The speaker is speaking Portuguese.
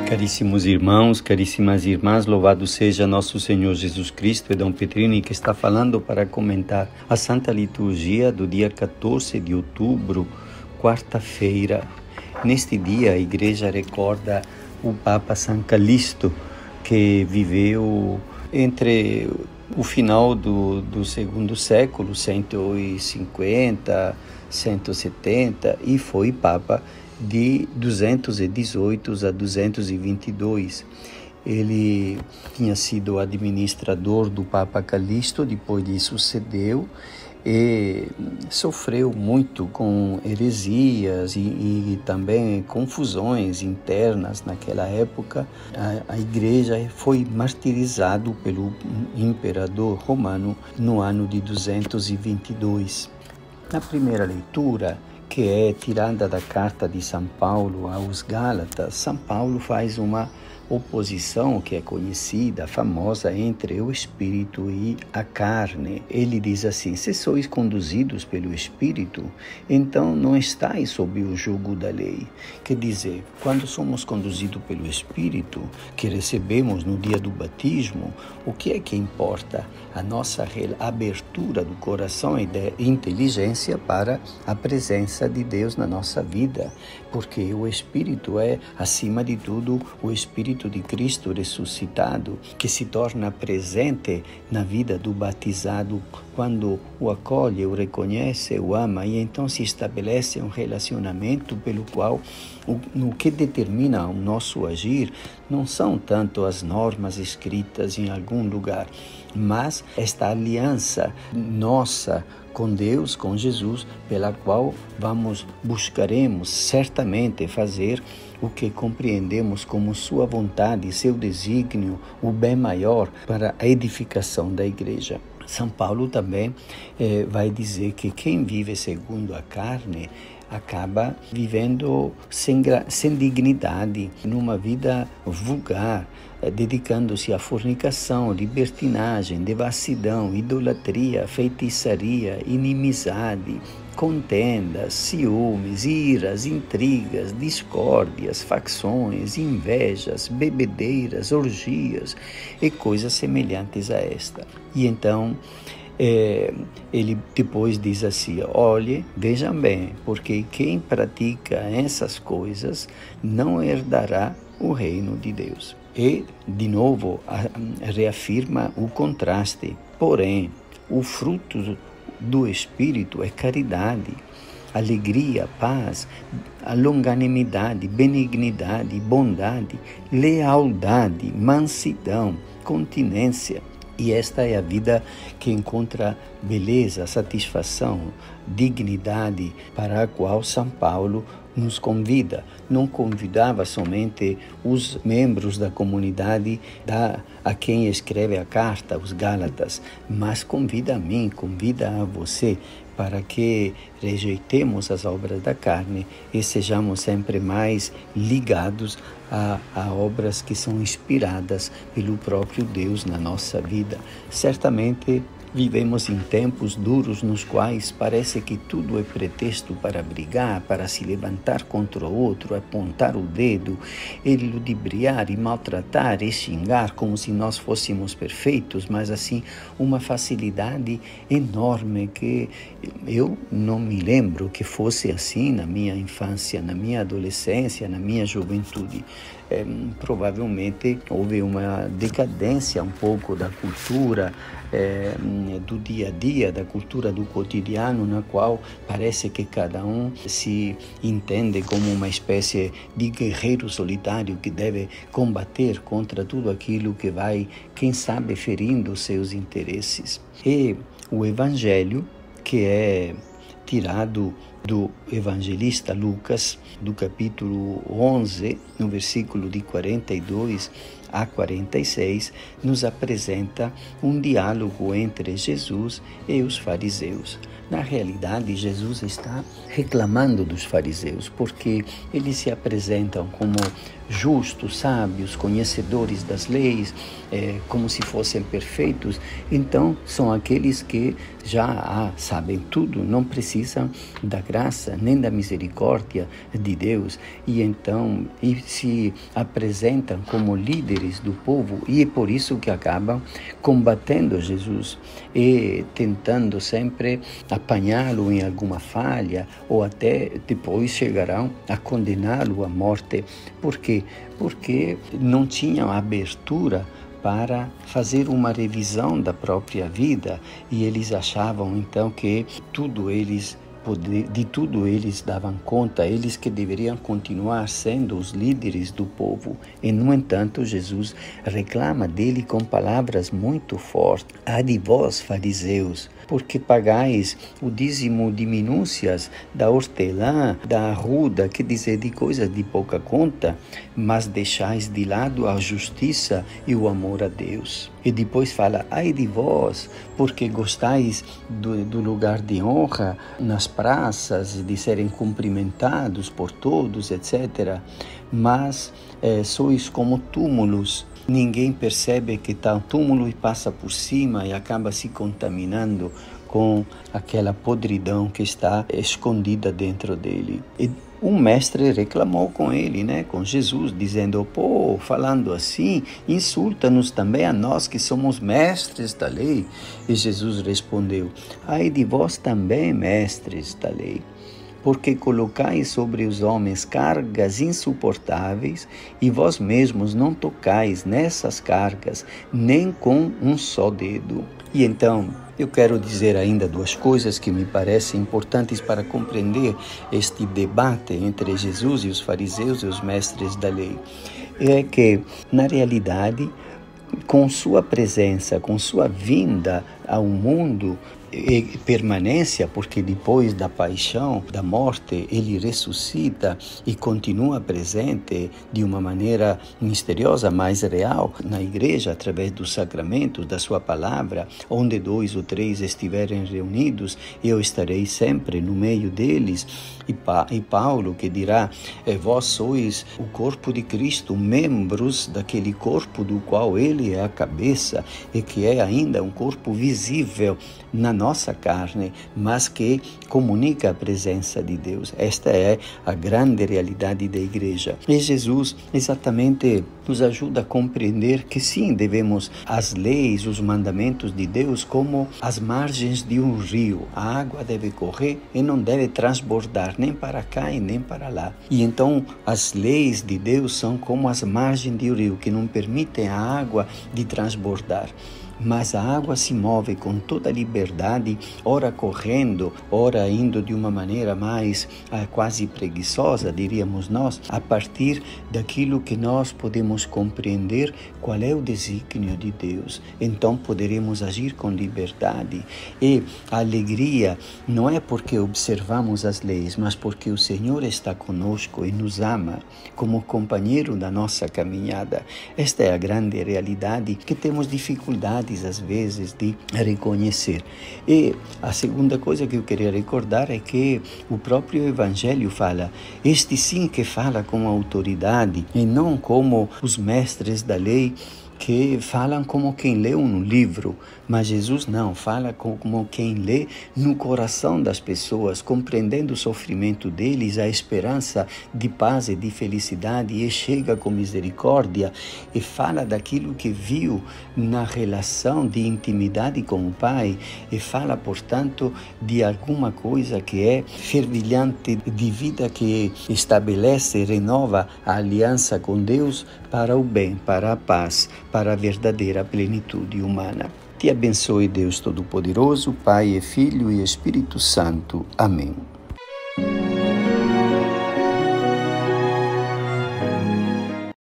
Caríssimos irmãos, caríssimas irmãs, louvado seja nosso Senhor Jesus Cristo. É Dom Petrini que está falando para comentar a Santa Liturgia do dia 14 de outubro, quarta-feira. Neste dia a Igreja recorda o Papa São Calixto, que viveu entre o final do segundo século, 150, 170, e foi Papa de 218 a 222. Ele tinha sido administrador do Papa Calixto, depois disso sucedeu, e sofreu muito com heresias e também confusões internas naquela época. A Igreja foi martirizada pelo imperador romano no ano de 222. Na primeira leitura, que é tirada da carta de São Paulo aos Gálatas, São Paulo faz uma oposição que é conhecida, famosa, entre o Espírito e a carne. Ele diz assim: se sois conduzidos pelo Espírito, então não estáis sob o jugo da lei. Quer dizer, quando somos conduzidos pelo Espírito, que recebemos no dia do batismo, o que é que importa? A nossa abertura do coração e da inteligência para a presença de Deus na nossa vida, porque o Espírito é, acima de tudo, o Espírito de Cristo ressuscitado, que se torna presente na vida do batizado quando o acolhe, o reconhece, o ama, e então se estabelece um relacionamento pelo qual o que determina o nosso agir não são tanto as normas escritas em algum lugar, mas esta aliança nossa com Deus, com Jesus, pela qual buscaremos certamente fazer o que compreendemos como sua vontade, seu desígnio, o bem maior para a edificação da Igreja. São Paulo também vai dizer que quem vive segundo a carne acaba vivendo sem dignidade, numa vida vulgar, dedicando-se à fornicação, libertinagem, devassidão, idolatria, feitiçaria, inimizade, contendas, ciúmes, iras, intrigas, discórdias, facções, invejas, bebedeiras, orgias e coisas semelhantes a esta. E então ele depois diz assim: olhe, vejam bem, porque quem pratica essas coisas não herdará o reino de Deus. E, de novo, reafirma o contraste. Porém, o fruto do Espírito é caridade, alegria, paz, a longanimidade, benignidade, bondade, lealdade, mansidão, continência. E esta é a vida que encontra beleza, satisfação, dignidade, para a qual São Paulo nos convida. Não convidava somente os membros da comunidade a quem escreve a carta, os Gálatas, mas convida a mim, convida a você, para que rejeitemos as obras da carne e sejamos sempre mais ligados a obras que são inspiradas pelo próprio Deus na nossa vida. Certamente vivemos em tempos duros nos quais parece que tudo é pretexto para brigar, para se levantar contra o outro, apontar o dedo, e ludibriar e maltratar e xingar como se nós fôssemos perfeitos, mas assim uma facilidade enorme que eu não me lembro que fosse assim na minha infância, na minha adolescência, na minha juventude. Provavelmente houve uma decadência um pouco da cultura do dia a dia, da cultura do cotidiano, na qual parece que cada um se entende como uma espécie de guerreiro solitário que deve combater contra tudo aquilo que vai, quem sabe, ferindo seus interesses. E o Evangelho, que é tirado do evangelista Lucas, do capítulo 11, no versículo de 42 A46 nos apresenta um diálogo entre Jesus e os fariseus. Na realidade, Jesus está reclamando dos fariseus, porque eles se apresentam como justos, sábios, conhecedores das leis, como se fossem perfeitos. Então, são aqueles que já sabem tudo, não precisam da graça nem da misericórdia de Deus, e então se apresentam como líderes do povo, e é por isso que acabam combatendo Jesus e tentando sempre apanhá-lo em alguma falha, ou até depois chegarão a condená-lo à morte. Por quê? Porque não tinham abertura para fazer uma revisão da própria vida, e eles achavam então que de tudo eles davam conta, eles que deveriam continuar sendo os líderes do povo. E, no entanto, Jesus reclama dele com palavras muito fortes. Ai de vós, fariseus, porque pagais o dízimo de minúcias, da hortelã, da arruda, quer dizer, de coisas de pouca conta, mas deixais de lado a justiça e o amor a Deus. E depois fala, ai de vós, porque gostais do lugar de honra nas praças, de serem cumprimentados por todos, etc. Mas sois como túmulos. Ninguém percebe que está um túmulo e passa por cima e acaba se contaminando com aquela podridão que está escondida dentro dele. E um mestre reclamou com ele, com Jesus, dizendo, falando assim, insulta-nos também a nós que somos mestres da lei. E Jesus respondeu, ai de vós também, mestres da lei, porque colocais sobre os homens cargas insuportáveis e vós mesmos não tocais nessas cargas, nem com um só dedo. E então, eu quero dizer ainda duas coisas que me parecem importantes para compreender este debate entre Jesus e os fariseus e os mestres da lei. É que, na realidade, com sua presença, com sua vinda ao mundo, e permanência, porque depois da paixão, da morte, ele ressuscita e continua presente de uma maneira misteriosa, mas real, na igreja, através dos sacramentos, da sua palavra, onde 2 ou 3 estiverem reunidos, eu estarei sempre no meio deles. E Paulo que dirá, vós sois o corpo de Cristo, membros daquele corpo do qual ele é a cabeça, e que é ainda um corpo visível na nossa carne, mas que comunica a presença de Deus. Esta é a grande realidade da igreja. E Jesus exatamente nos ajuda a compreender que sim, devemos as leis, os mandamentos de Deus como as margens de um rio. A água deve correr e não deve transbordar nem para cá e nem para lá. E então as leis de Deus são como as margens de um rio, que não permitem a água de transbordar. Mas a água se move com toda a liberdade, ora correndo, ora indo de uma maneira mais quase preguiçosa, diríamos nós, a partir daquilo que nós podemos compreender qual é o desígnio de Deus. Então poderemos agir com liberdade. E a alegria não é porque observamos as leis, mas porque o Senhor está conosco e nos ama como companheiro da nossa caminhada. Esta é a grande realidade que temos dificuldade às vezes de reconhecer. E a segunda coisa que eu queria recordar é que o próprio Evangelho fala, este sim que fala com autoridade e não como os mestres da lei que falam como quem lê um livro, mas Jesus não, fala como quem lê no coração das pessoas, compreendendo o sofrimento deles, a esperança de paz e de felicidade, e chega com misericórdia e fala daquilo que viu na relação de intimidade com o Pai, e fala, portanto, de alguma coisa que é fervilhante, de vida que estabelece e renova a aliança com Deus para o bem, para a paz, para a verdadeira plenitude humana. Te abençoe Deus Todo-Poderoso, Pai e Filho e Espírito Santo. Amém.